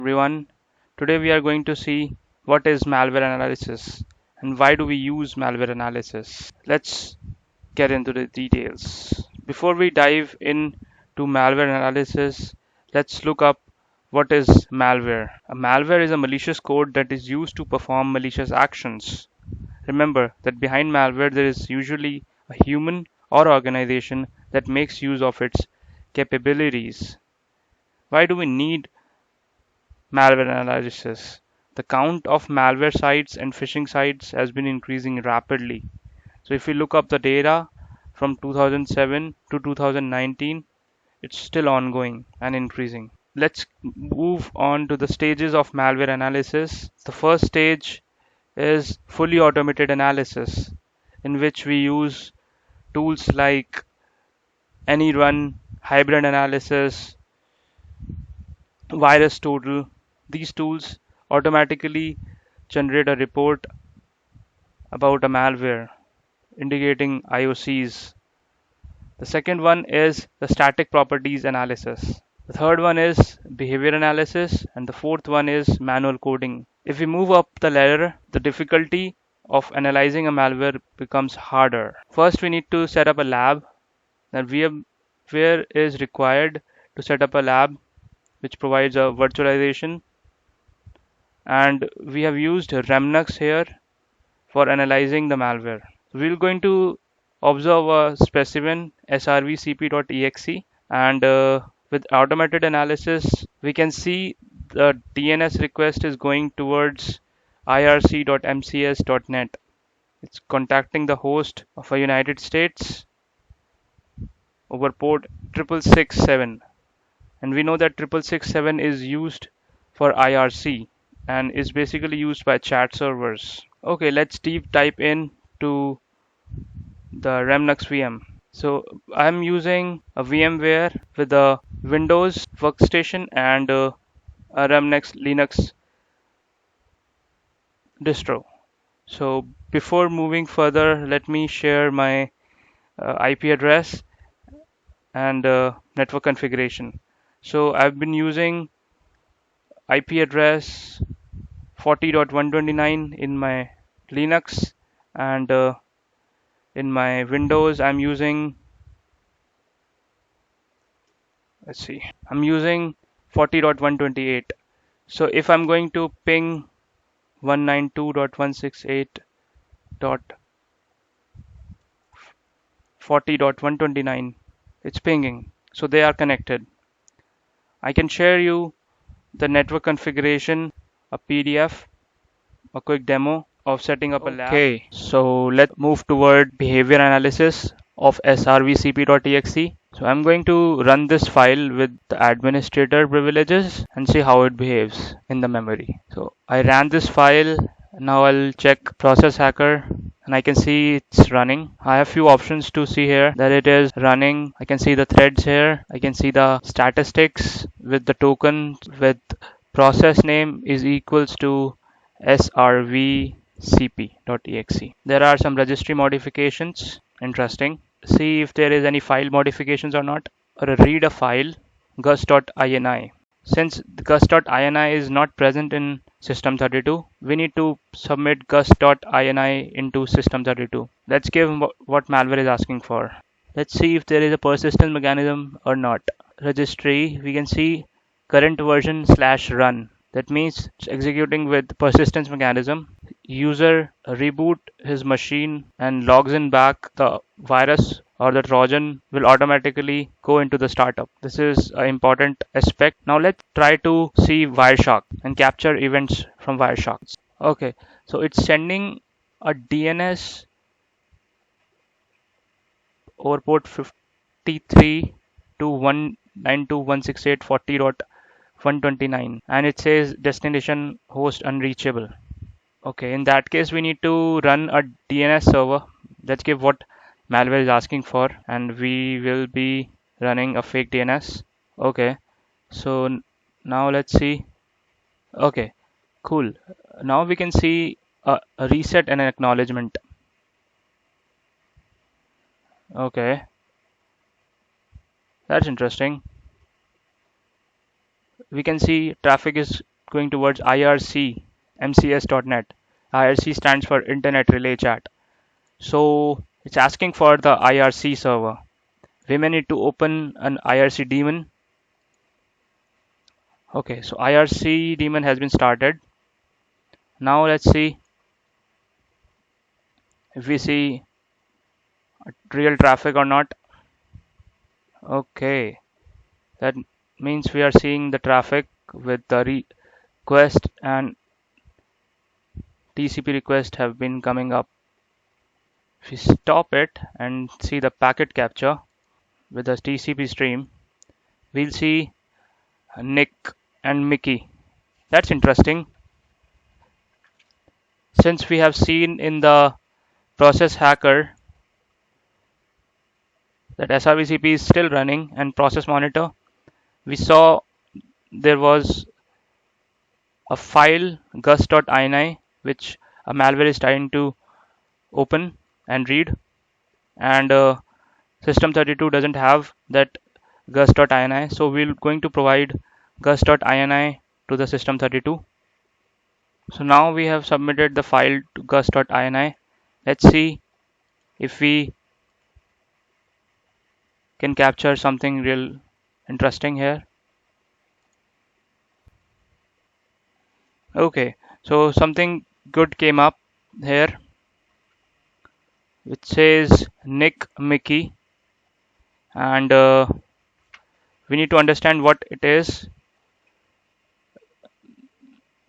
Everyone. Today we are going to see what is malware analysis and why do we use malware analysis. Let's get into the details. Before we dive into malware analysis, let's look up what is malware. A malware is a malicious code that is used to perform malicious actions. Remember that behind malware there is usually a human or organization that makes use of its capabilities. Why do we need malware analysis? The count of malware sites and phishing sites has been increasing rapidly. So if we look up the data from 2007 to 2019, it's still ongoing and increasing. Let's move on to the stages of malware analysis. The first stage is fully automated analysis, in which we use tools like AnyRun, hybrid analysis, VirusTotal. These tools automatically generate a report about a malware, indicating IOCs. The second one is the static properties analysis. The third one is behavior analysis, and the fourth one is manual coding. If we move up the ladder, the difficulty of analyzing a malware becomes harder. First, we need to set up a lab. Then VMware is required to set up a lab which provides a virtualization, and we have used Remnux here for analyzing the malware. We're going to observe a specimen srvcp.exe, and with automated analysis we can see the DNS request is going towards irc.mcs.net. It's contacting the host of a United States over port 6667, and we know that 6667 is used for IRC and is basically used by chat servers. Okay, let's deep dive in to the Remnux VM. So I'm using a VMware with a Windows workstation and a Remnux Linux distro. So before moving further, let me share my IP address and network configuration. So I've been using IP address 40.129 in my Linux, and in my Windows I'm using, I'm using 40.128. So if I'm going to ping 192.168.40.129, it's pinging. So they are connected. I can share you the network configuration, a PDF, a quick demo of setting up a lab. Okay, so let's move toward behavior analysis of srvcp.exe. So I'm going to run this file with the administrator privileges and see how it behaves in the memory. So I ran this file. Now I'll check process hacker and I can see it's running. I have few options to see here that it is running. I can see the threads here. I can see the statistics with the token with process name is equals to srvcp.exe. There are some registry modifications. Interesting. See if there is any file modifications or not, or read a file gus.ini. Since gus.ini is not present in system32, we need to submit gus.ini into system32. Let's give what malware is asking for. Let's see if there is a persistence mechanism or not. Registry, we can see current version /run. That means it's executing with persistence mechanism. User reboot his machine and logs in back, the virus or the Trojan will automatically go into the startup. This is an important aspect. Now let's try to see Wireshark and capture events from Wireshark. Okay, so it's sending a DNS over port 53 to 192.168.40.129, and it says destination host unreachable. Okay, in that case we need to run a DNS server. Let's give what malware is asking for, and we will be running a fake DNS. Okay, so now let's see. Okay, cool. Now we can see a reset and an acknowledgement. Okay, that's interesting. We can see traffic is going towards IRC MCS.net. IRC stands for Internet Relay Chat. So it's asking for the IRC server. We may need to open an IRC daemon. Okay, so IRC daemon has been started. Now let's see if we see real traffic or not. Okay, that means we are seeing the traffic with the request and TCP request have been coming up. If we stop it and see the packet capture with the TCP stream, we'll see Nick and Mickey. That's interesting. Since we have seen in the process hacker that SRVCP is still running and process monitor, we saw there was a file gus.ini which a malware is trying to open and read, and system32 doesn't have that gus.ini, so we're going to provide gus.ini to the system32. So now we have submitted the file to gus.ini. Let's see if we can capture something real interesting here. Okay, so something good came up here. It says Nick Mickey, and we need to understand what it is.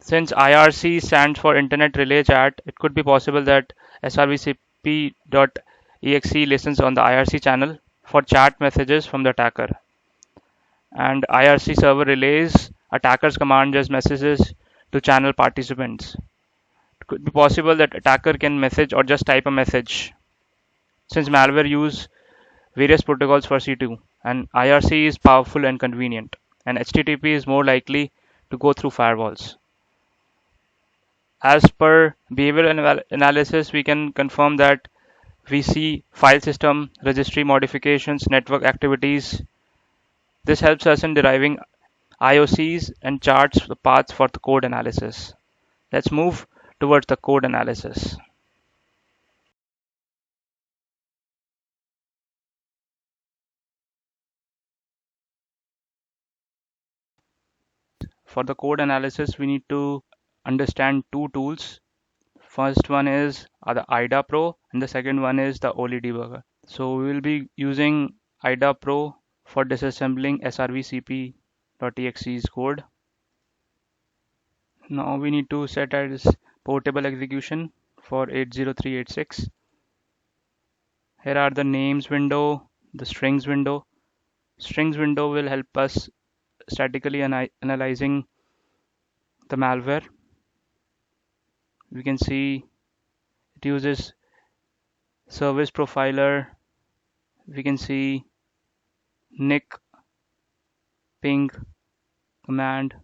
Since IRC stands for Internet Relay Chat, it could be possible that srvcp.exe listens on the IRC channel for chat messages from the attacker, and IRC server relays attacker's command just messages to channel participants. It could be possible that attacker can message or just type a message. Since malware use various protocols for C2, and IRC is powerful and convenient, and HTTP is more likely to go through firewalls. As per behavioral analysis, we can confirm that we see file system, registry modifications, network activities. This helps us in deriving IOCs and charts the paths for the code analysis. Let's move towards the code analysis. For the code analysis, we need to understand two tools. First one is the IDA Pro and the second one is the OLE debugger. So we will be using IDA Pro for disassembling srvcp.exe's code. Now we need to set as portable execution for 80386. Here are the names window, the strings window. Strings window will help us statically analyzing the malware. We can see it uses service profiler. We can see nick, ping, command,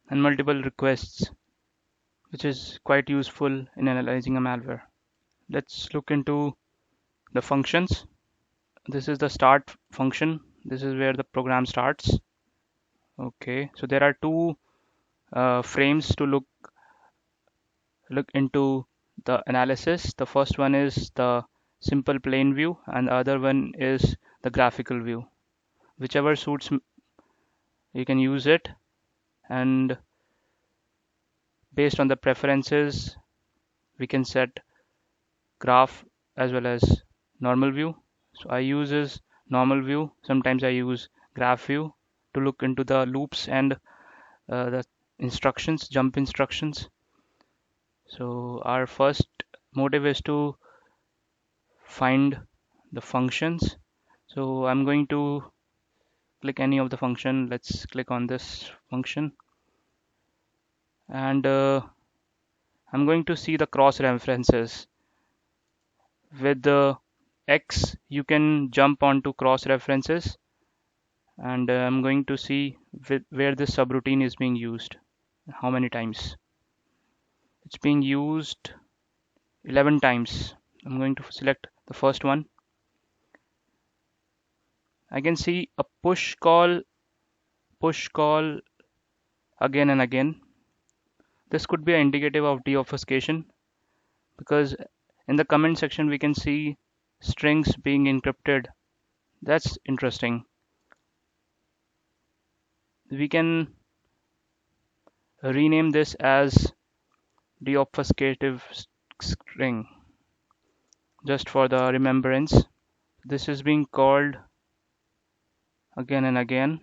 and multiple requests, which is quite useful in analyzing a malware. Let's look into the functions. This is the start function. This is where the program starts. Okay, so there are two frames to look into the analysis. The first one is the simple plain view and the other one is the graphical view. Whichever suits you can use it, and based on the preferences we can set graph as well as normal view. So I use is normal view. Sometimes I use graph view to look into the loops and the instructions, jump instructions. So our first motive is to find the functions. So I'm going to click any of the function. Let's click on this function, and I'm going to see the cross references. With the X you can jump onto cross references, and I'm going to see where this subroutine is being used, how many times. It's being used 11 times. I'm going to select the first one. I can see a push call again and again. This could be an indicative of deobfuscation, because in the comment section we can see strings being encrypted. That's interesting. We can rename this as deobfuscative string just for the remembrance. This is being called again and again.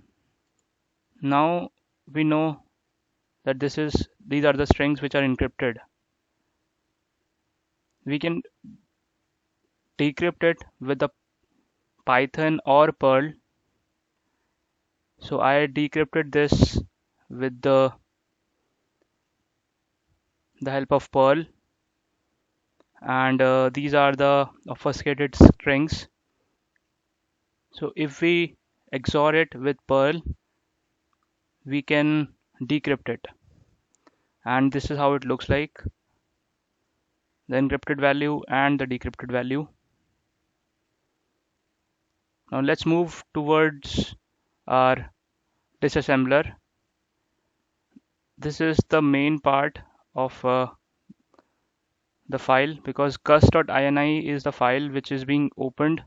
Now we know that these are the strings which are encrypted. We can decrypt it with the Python or Perl. So I decrypted this with the help of Perl, and these are the obfuscated strings. So if we XOR it with Perl, we can decrypt it, and this is how it looks like, the encrypted value and the decrypted value. Now let's move towards our disassembler. This is the main part of the file, because gus.ini is the file which is being opened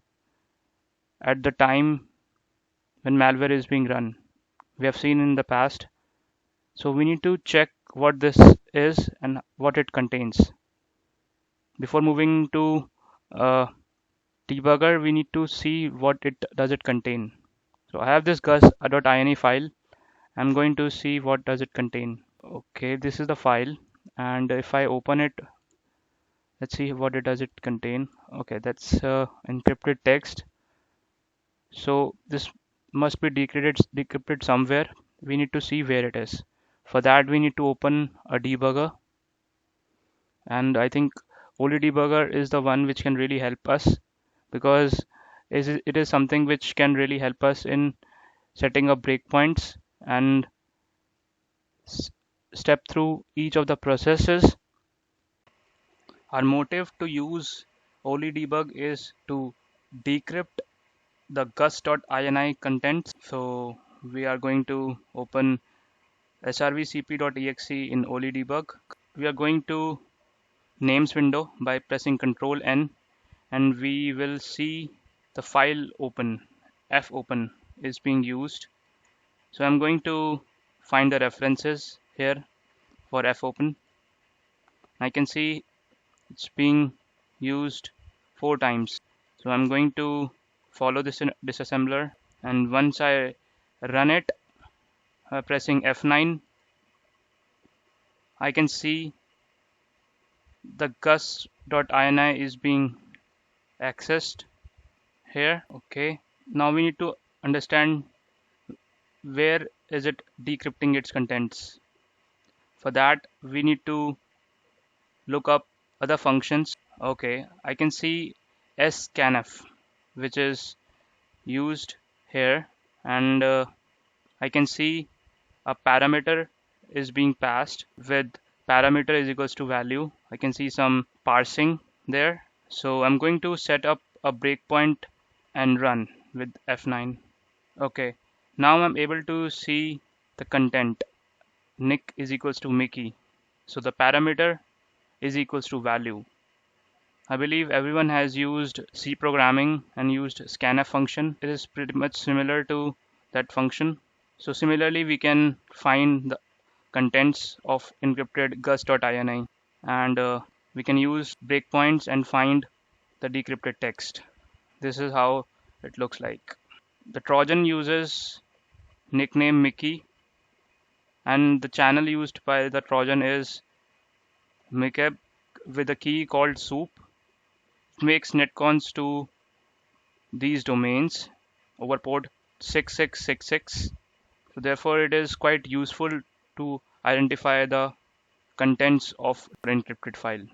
at the time when malware is being run. We have seen in the past. So we need to check what this is and what it contains. Before moving to debugger, we need to see what it does it contain. So I have this gus.ini file. I'm going to see what does it contain. Okay, this is the file, and if I open it, let's see what it does it contain. Okay, that's encrypted text. So this must be decrypted somewhere. We need to see where it is. For that we need to open a debugger, and I think Oli debugger is the one which can really help us, because it is something which can really help us in setting up breakpoints and step through each of the processes. Our motive to use Oli debug is to decrypt the gus.ini contents. So we are going to open srvcp.exe in Oli debug. We are going to names window by pressing Ctrl N, and we will see the file open. fopen is being used. So I'm going to find the references here for fopen. I can see it's being used 4 times. So I'm going to follow this disassembler, and once I run it pressing F9, I can see the gus.ini is being accessed here. Okay, now we need to understand where is it decrypting its contents. For that we need to look up other functions. Okay, I can see scanf, which is used here, and I can see a parameter is being passed with parameter is equals to value. I can see some parsing there. So I'm going to set up a breakpoint and run with F9. Okay, now I'm able to see the content. Nick is equals to Mickey. So the parameter is equals to value. I believe everyone has used C programming and used scanf function. It is pretty much similar to that function. So similarly, we can find the contents of encrypted gus.ini, and we can use breakpoints and find the decrypted text. This is how it looks like. The Trojan uses nickname Mickey, and the channel used by the Trojan is Mikeb with a key called soup. It makes netcons to these domains over port 6666. So therefore it is quite useful to identify the contents of encrypted file.